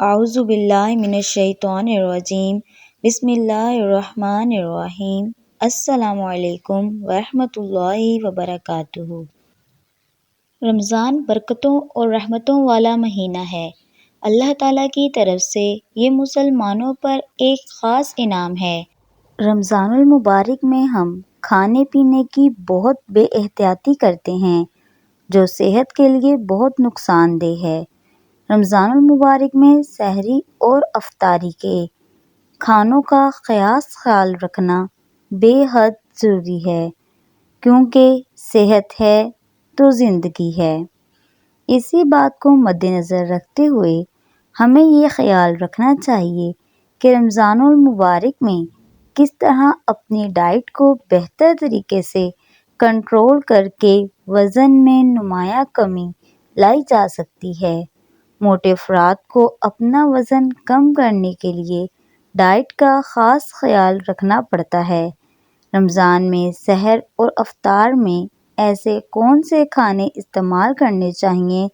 اعوذ باللہ من الشیطان الرجیم بسم اللہ الرحمن الرحیم السلام علیکم ورحمۃ اللہ وبرکاتہ۔ رمضان برکتوں اور رحمتوں والا مہینہ ہے۔ اللہ تعالیٰ کی طرف سے یہ مسلمانوں پر ایک خاص انعام ہے۔ رمضان المبارک میں ہم کھانے پینے کی بہت بے احتیاطی کرتے ہیں جو صحت کے لیے بہت نقصان دہ ہے۔ رمضان المبارک میں سحری اور افطاری کے کھانوں کا خاص خیال رکھنا بے حد ضروری ہے، کیونکہ صحت ہے تو زندگی ہے۔ اسی بات کو مد نظر رکھتے ہوئے ہمیں یہ خیال رکھنا چاہیے کہ رمضان المبارک میں کس طرح اپنی ڈائٹ کو بہتر طریقے سے کنٹرول کر کے وزن میں نمایاں کمی لائی جا سکتی ہے۔ موٹے افراد کو اپنا وزن کم کرنے کے لیے ڈائٹ کا خاص خیال رکھنا پڑتا ہے۔ رمضان میں سحر اور افطار میں ایسے کون سے کھانے استعمال کرنے چاہیے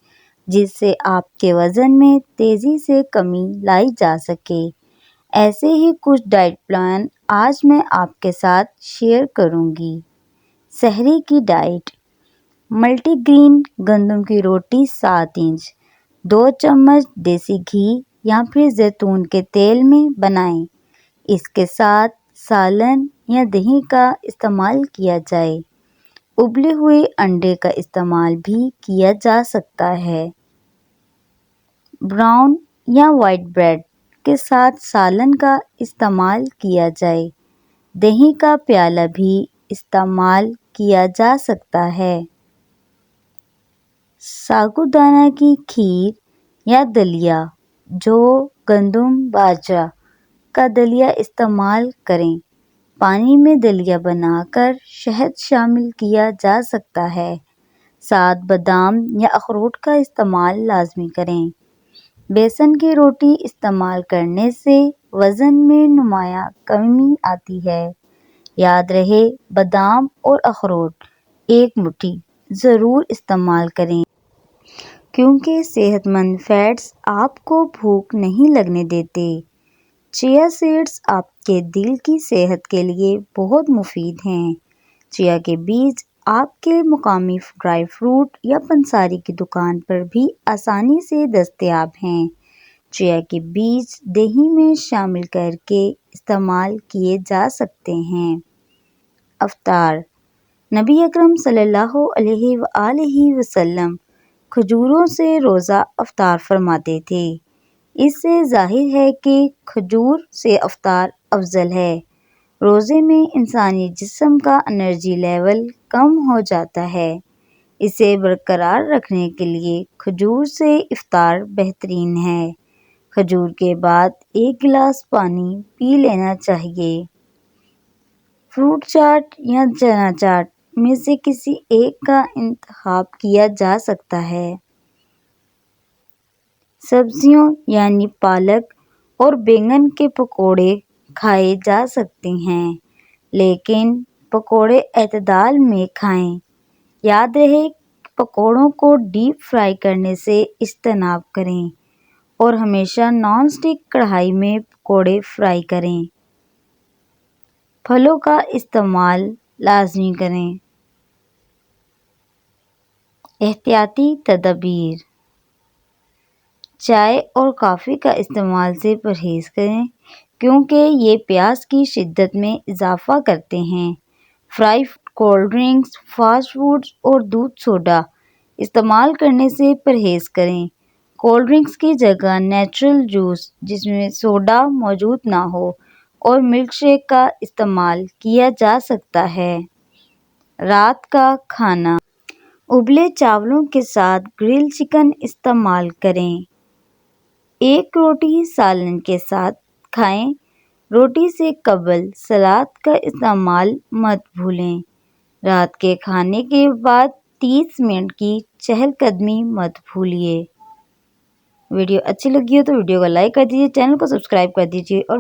جس سے آپ کے وزن میں تیزی سے کمی لائی جا سکے؟ ایسے ہی کچھ ڈائٹ پلان آج میں آپ کے ساتھ شیئر کروں گی۔ سحری کی ڈائٹ: ملٹی گرین گندم کی روٹی 7 انچ 2 چمچ دیسی گھی یا پھر زیتون کے تیل میں بنائیں۔ اس کے ساتھ سالن یا دہی کا استعمال کیا جائے۔ ابلے ہوئے انڈے کا استعمال بھی کیا جا سکتا ہے۔ براؤن یا وائٹ بریڈ کے ساتھ سالن کا استعمال کیا جائے۔ دہی کا پیالہ بھی استعمال کیا جا سکتا ہے۔ سابودانہ کی کھیر یا دلیا: جو، گندم، باجرہ کا دلیا استعمال کریں۔ پانی میں دلیا بنا کر شہد شامل کیا جا سکتا ہے۔ ساتھ بادام یا اخروٹ کا استعمال لازمی کریں۔ بیسن کی روٹی استعمال کرنے سے وزن میں نمایاں کمی آتی ہے۔ یاد رہے، بادام اور اخروٹ ایک مٹھی ضرور استعمال کریں، کیونکہ صحت مند فیٹس آپ کو بھوک نہیں لگنے دیتے۔ چیا سیڈز آپ کے دل کی صحت کے لیے بہت مفید ہیں۔ چیا کے بیج آپ کے مقامی ڈرائی فروٹ یا پنساری کی دکان پر بھی آسانی سے دستیاب ہیں۔ چیا کے بیج دہی میں شامل کر کے استعمال کیے جا سکتے ہیں۔ افطار: نبی اکرم صلی اللہ علیہ وآلہ وسلم کھجوروں سے روزہ افطار فرماتے تھے۔ اس سے ظاہر ہے کہ کھجور سے افطار افضل ہے۔ روزے میں انسانی جسم کا انرجی لیول کم ہو جاتا ہے۔ اسے برقرار رکھنے کے لیے کھجور سے افطار بہترین ہے۔ کھجور کے بعد 1 گلاس پانی پی لینا چاہیے۔ فروٹ چاٹ یا چنا چاٹ میں سے کسی ایک کا انتخاب کیا جا سکتا ہے۔ سبزیوں یعنی پالک اور بینگن کے پکوڑے کھائے جا سکتے ہیں، لیکن پکوڑے اعتدال میں کھائیں۔ یاد رہے کہ پکوڑوں کو ڈیپ فرائی کرنے سے اجتناب کریں اور ہمیشہ نان اسٹک کڑھائی میں پکوڑے فرائی کریں۔ پھلوں کا استعمال لازمی کریں۔ احتیاطی تدابیر: چائے اور کافی کا استعمال سے پرہیز کریں، کیونکہ یہ پیاس کی شدت میں اضافہ کرتے ہیں۔ Fry cold drinks, fast foods اور دودھ سوڈا استعمال کرنے سے پرہیز کریں۔ کولڈ ڈرنکس کی جگہ نیچرل جوس جس میں سوڈا موجود نہ ہو اور ملک شیک کا استعمال کیا جا سکتا ہے۔ رات کا کھانا: ابلے چاولوں کے ساتھ گرل چکن استعمال کریں۔ ایک روٹی سالن کے ساتھ کھائیں۔ روٹی سے قبل سلاد کا استعمال مت بھولیں۔ رات کے کھانے کے بعد 30 منٹ کی چہل قدمی مت بھولیے۔ ویڈیو اچھی لگی ہو تو ویڈیو کو لائک کر دیجیے، چینل کو سبسکرائب کر دیجیے اور